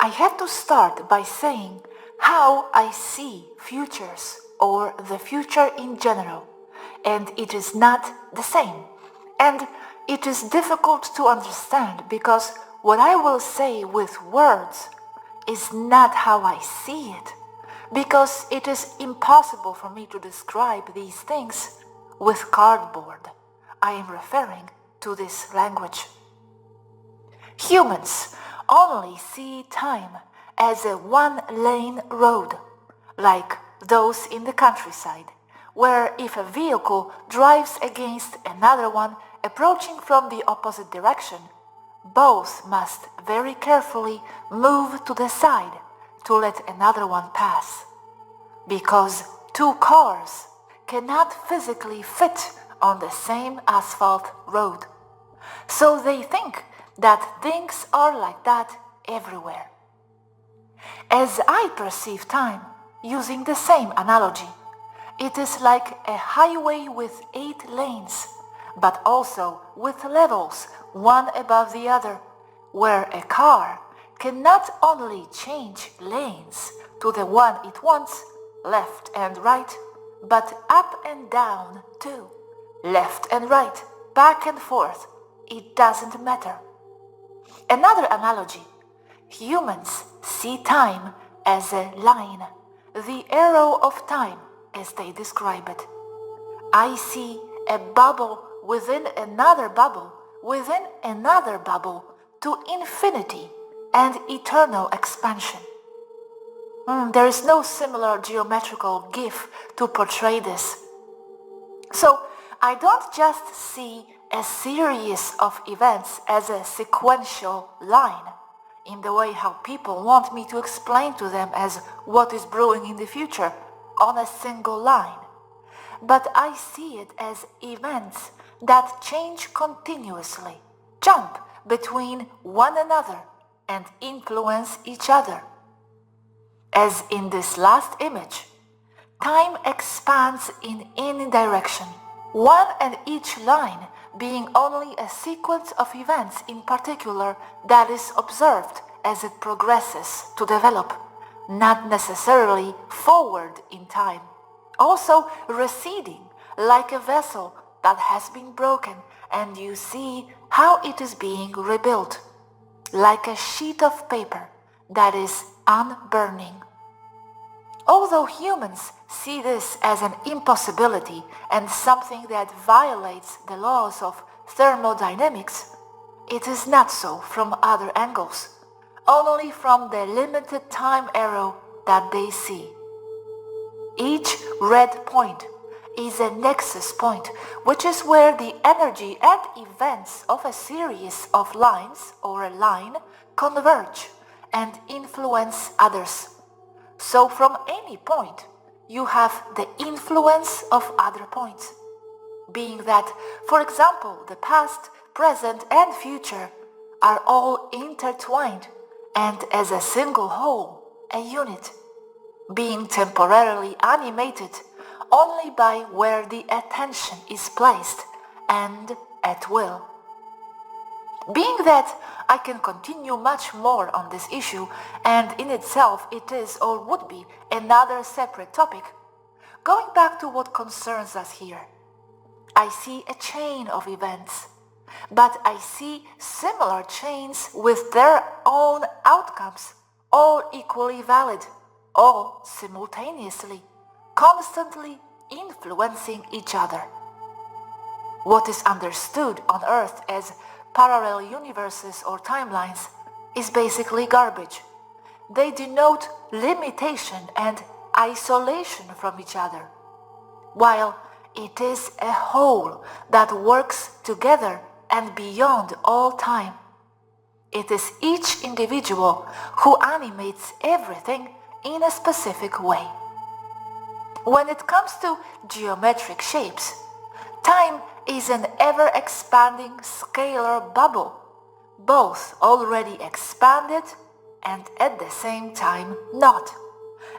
I have to start by saying how I see futures or the future in general, and it is not the same. And it is difficult to understand because what I will say with words is not how I see it, because it is impossible for me to describe these things with cardboard. I am referring to this language. Humans only see time as a one-lane road, like those in the countryside, where if a vehicle drives against another one approaching from the opposite direction, both must very carefully move to the side to let another one pass, because two cars cannot physically fit on the same asphalt road. So they think that things are like that everywhere. As I perceive time, using the same analogy, it is like a highway with 8 lanes, but also with levels, one above the other, where a car can not only change lanes to the one it wants, left and right, but up and down too, left and right, back and forth, it doesn't matter. Another analogy, humans see time as a line, the arrow of time, as they describe it. I see a bubble within another bubble, within another bubble, to infinity and eternal expansion. There is no similar geometrical GIF to portray this. So I don't just see a series of events as a sequential line, in the way how people want me to explain to them as what is brewing in the future, on a single line. But I see it as events that change continuously, jump between one another and influence each other. As in this last image, time expands in any direction, one and each line being only a sequence of events in particular that is observed as it progresses to develop, not necessarily forward in time, also receding like a vessel that has been broken and you see how it is being rebuilt, like a sheet of paper that is unburning. Although humans see this as an impossibility and something that violates the laws of thermodynamics, it is not so from other angles, only from the limited time arrow that they see. Each red point is a nexus point, which is where the energy and events of a series of lines or a line converge and influence others. So from any point, you have the influence of other points, being that, for example, the past, present, and future are all intertwined and as a single whole, a unit, being temporarily animated only by where the attention is placed and at will. Being that I can continue much more on this issue, and in itself it is or would be another separate topic, going back to what concerns us here, I see a chain of events, but I see similar chains with their own outcomes, all equally valid, all simultaneously, constantly influencing each other. What is understood on Earth as parallel universes or timelines is basically garbage. They denote limitation and isolation from each other, while it is a whole that works together and beyond all time. It is each individual who animates everything in a specific way. When it comes to geometric shapes, time is an ever-expanding scalar bubble, both already expanded and at the same time not.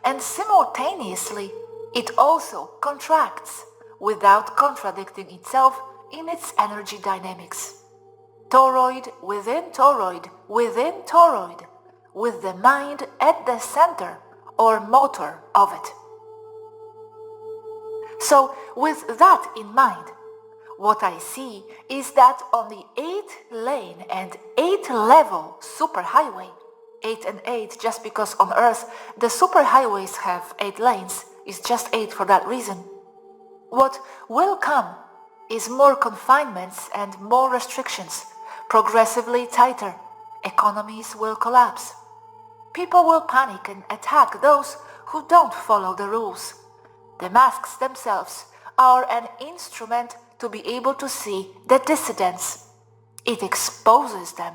And simultaneously, it also contracts without contradicting itself in its energy dynamics. Toroid within toroid within toroid, with the mind at the center or motor of it. So, with that in mind, what I see is that on the 8-lane and 8-level superhighway, 8 and 8 just because on Earth the superhighways have 8 lanes, is just 8 for that reason. What will come is more confinements and more restrictions, progressively tighter. Economies will collapse. People will panic and attack those who don't follow the rules. The masks themselves are an instrument to be able to see the dissidents. It exposes them.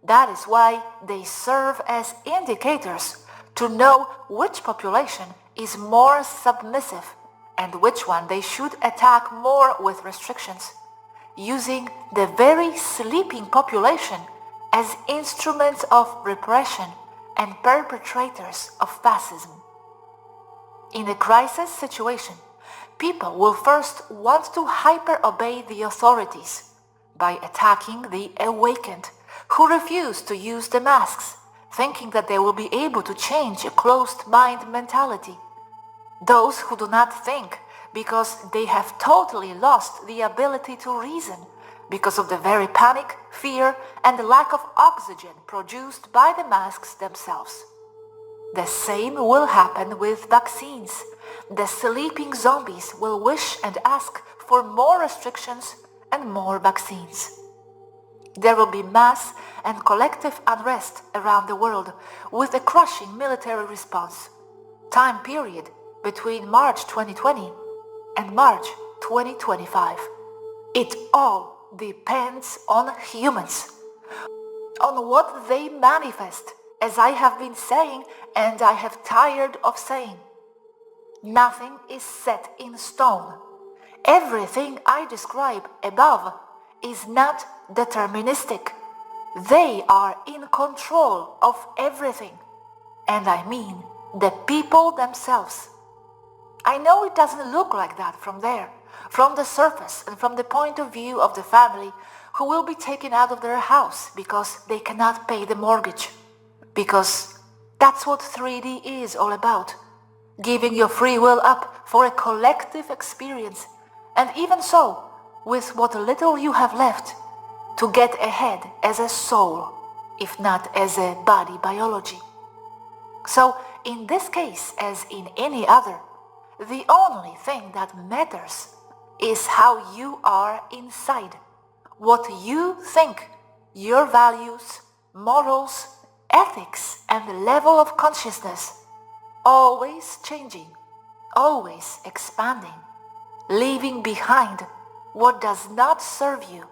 That is why they serve as indicators to know which population is more submissive and which one they should attack more with restrictions, using the very sleeping population as instruments of repression and perpetrators of fascism. In a crisis situation, people will first want to hyper-obey the authorities by attacking the awakened who refuse to use the masks, thinking that they will be able to change a closed-mind mentality. Those who do not think because they have totally lost the ability to reason because of the very panic, fear, and the lack of oxygen produced by the masks themselves. The same will happen with vaccines. The sleeping zombies will wish and ask for more restrictions and more vaccines. There will be mass and collective unrest around the world with a crushing military response. Time period between March 2020 and March 2025. It all depends on humans, on what they manifest, as I have been saying and I have tired of saying. Nothing is set in stone. Everything I describe above is not deterministic. They are in control of everything, and I mean the people themselves. I know it doesn't look like that from there, from the surface and from the point of view of the family who will be taken out of their house because they cannot pay the mortgage. Because that's what 3D is all about. Giving your free will up for a collective experience, and even so, with what little you have left, to get ahead as a soul, if not as a body biology. So, in this case, as in any other, the only thing that matters is how you are inside, what you think, your values, morals, ethics, and the level of consciousness, always changing, always expanding, leaving behind what does not serve you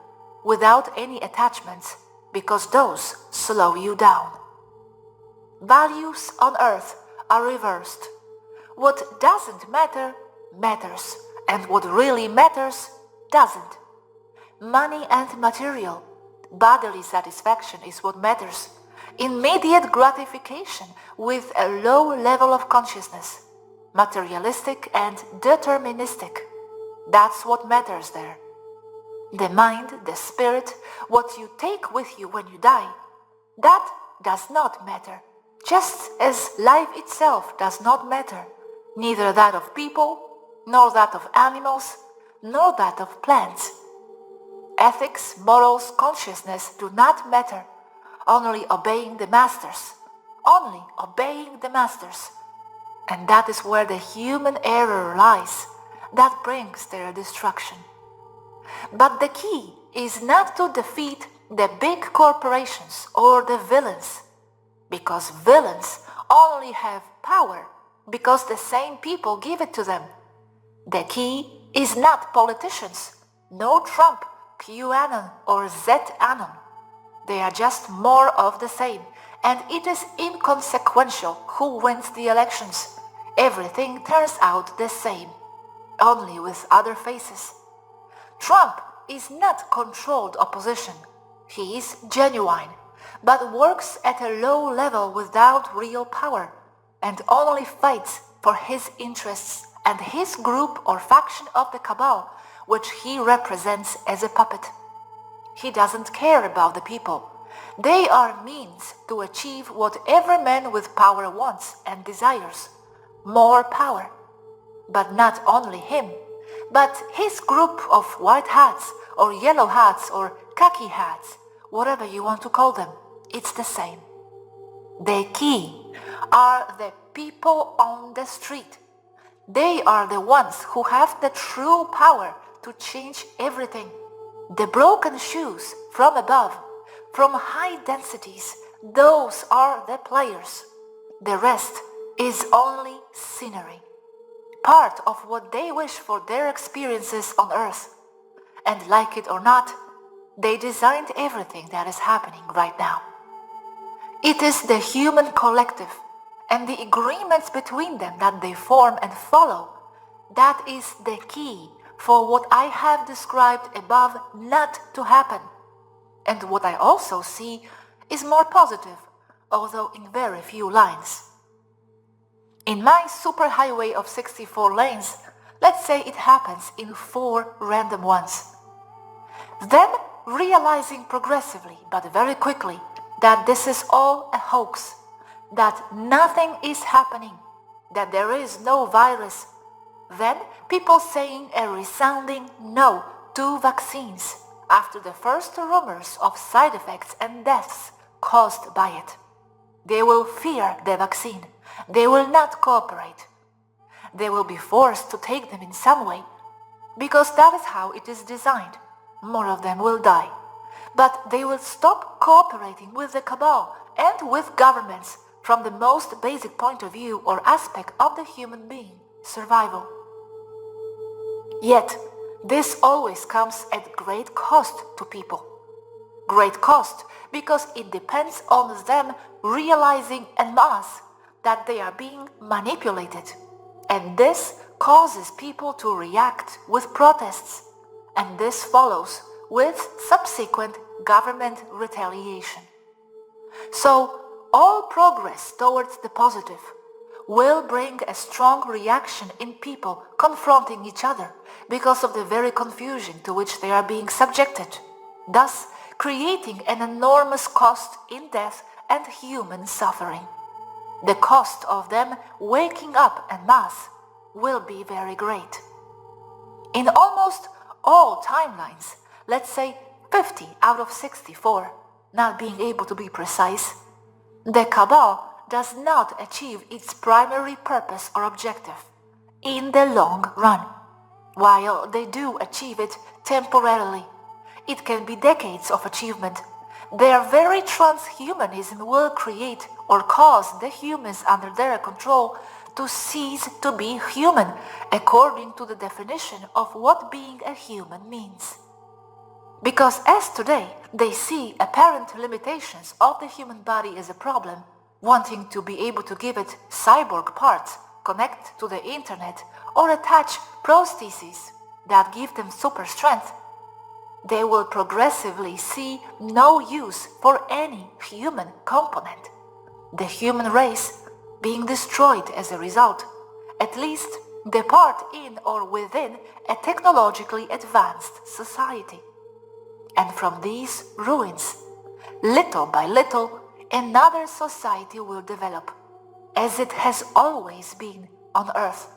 without any attachments, because those slow you down. Values on earth are reversed. What doesn't matter, matters, and what really matters, doesn't. Money and material, bodily satisfaction is what matters. Immediate gratification with a low level of consciousness, materialistic and deterministic. That's what matters there. The mind, the spirit, what you take with you when you die, that does not matter. Just as life itself does not matter, neither that of people, nor that of animals, nor that of plants. Ethics, morals, consciousness do not matter. Only obeying the masters. Only obeying the masters. And that is where the human error lies. That brings their destruction. But the key is not to defeat the big corporations or the villains, because villains only have power because the same people give it to them. The key is not politicians, no Trump, QAnon or ZAnon. They are just more of the same, and it is inconsequential who wins the elections. Everything turns out the same, only with other faces. Trump is not controlled opposition. He is genuine, but works at a low level without real power, and only fights for his interests and his group or faction of the cabal, which he represents as a puppet. He doesn't care about the people, They are means to achieve what every man with power wants and desires, more power. But not only him, but his group of white hats or yellow hats or khaki hats, whatever you want to call them, it's the same. The key are the people on the street. They are the ones who have the true power to change everything. The broken shoes from above, from high densities, those are the players. The rest is only scenery, part of what they wish for their experiences on earth. And like it or not, they designed everything that is happening right now. It is the human collective and the agreements between them that they form and follow. That is the key for what I have described above not to happen. And what I also see is more positive, although in very few lines. In my superhighway of 64 lanes, let's say it happens in 4 random ones. Then, realizing progressively, but very quickly, that this is all a hoax, that nothing is happening, that there is no virus. Then, people saying a resounding no to vaccines after the first rumors of side effects and deaths caused by it. They will fear the vaccine. They will not cooperate. They will be forced to take them in some way, because that is how it is designed. More of them will die. But they will stop cooperating with the cabal and with governments from the most basic point of view or aspect of the human being, survival. Yet, this always comes at great cost to people. Great cost because it depends on them realizing en masse that they are being manipulated. And this causes people to react with protests. And this follows with subsequent government retaliation. So, all progress towards the positive will bring a strong reaction in people confronting each other because of the very confusion to which they are being subjected, thus creating an enormous cost in death and human suffering. The cost of them waking up en masse will be very great. In almost all timelines, let's say 50 out of 64, not being able to be precise, the cabal does not achieve its primary purpose or objective in the long run. While they do achieve it temporarily, it can be decades of achievement. Their very transhumanism will create or cause the humans under their control to cease to be human, according to the definition of what being a human means. Because as today they see apparent limitations of the human body as a problem, wanting to be able to give it cyborg parts, connect to the internet, or attach prostheses that give them super strength, they will progressively see no use for any human component. The human race being destroyed as a result, at least the part in or within a technologically advanced society. And from these ruins, little by little, another society will develop, as it has always been on Earth.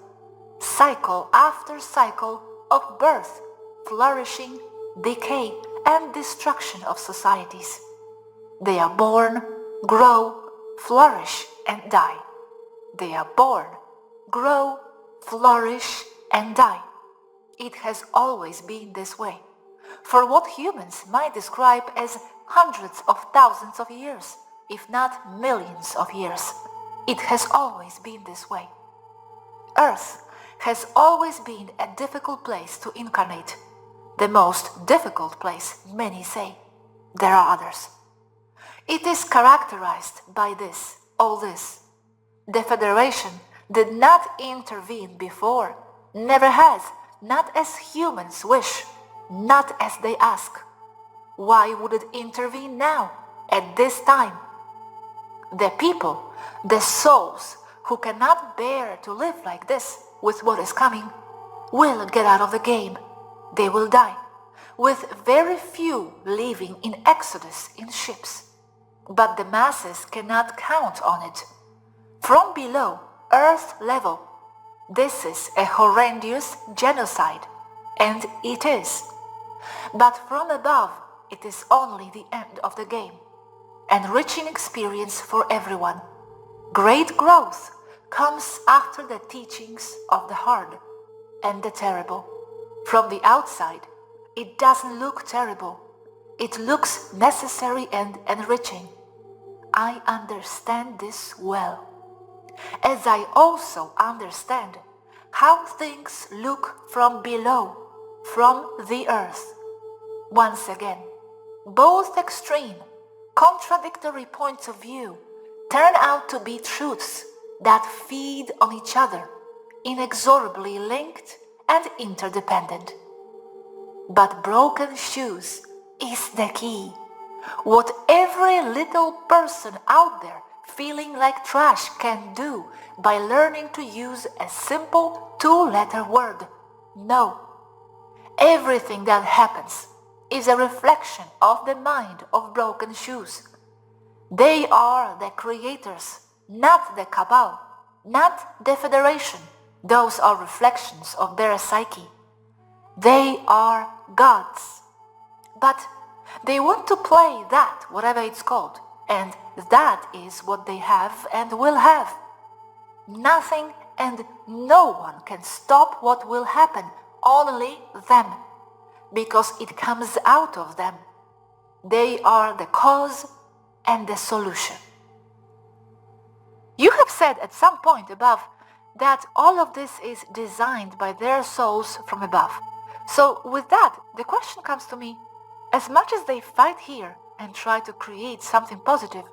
Cycle after cycle of birth, flourishing, decay, and destruction of societies. They are born, grow, flourish, and die. They are born, grow, flourish, and die. It has always been this way, for what humans might describe as hundreds of thousands of years, if not millions of years. It has always been this way. Earth has always been a difficult place to incarnate. The most difficult place, many say. There are others. It is characterized by this, all this. The Federation did not intervene before, never has, not as humans wish, not as they ask. Why would it intervene now, at this time? The people, the souls who cannot bear to live like this with what is coming, will get out of the game. They will die, with very few leaving in exodus in ships. but the masses cannot count on it. From below, earth level, this is a horrendous genocide, and it is. But from above, it is only the end of the game. Enriching experience for everyone. Great growth comes after the teachings of the hard and the terrible. From the outside, it doesn't look terrible. It looks necessary and enriching. I understand this well, as I also understand how things look from below, from the earth. Once again, both extreme, contradictory points of view turn out to be truths that feed on each other, inexorably linked and interdependent. But broken shoes is the key. What every little person out there feeling like trash can do by learning to use a simple two-letter word, no. Everything that happens is a reflection of the mind of broken shoes. They are the creators, not the cabal, not the federation. Those are reflections of their psyche. They are gods. But they want to play that, whatever it's called, and that is what they have and will have. Nothing and no one can stop what will happen, only them, because it comes out of them. They are the cause and the solution. You have said at some point above that all of this is designed by their souls from above. So with that, the question comes to me, as much as they fight here and try to create something positive,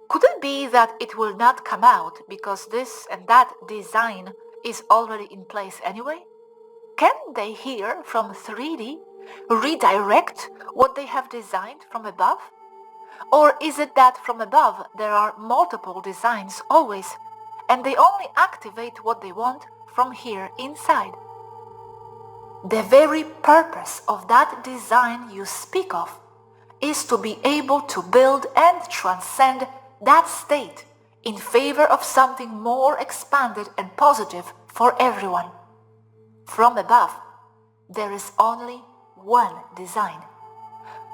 could it be that it will not come out because this and that design is already in place anyway? Can they here from 3D redirect what they have designed from above? Or is it that from above there are multiple designs always, and they only activate what they want from here inside? The very purpose of that design you speak of is to be able to build and transcend that state in favor of something more expanded and positive for everyone. From above, there is only one design.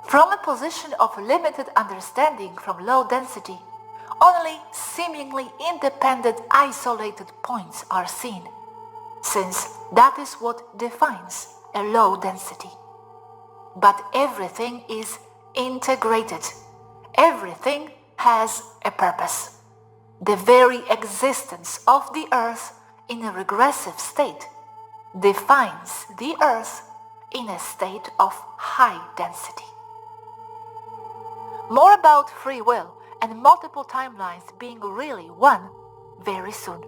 From a position of limited understanding from low density, only seemingly independent, isolated points are seen, since that is what defines a low density. But everything is integrated. Everything has a purpose. The very existence of the earth in a regressive state defines the earth in a state of high density. More about free will and multiple timelines being really one very soon.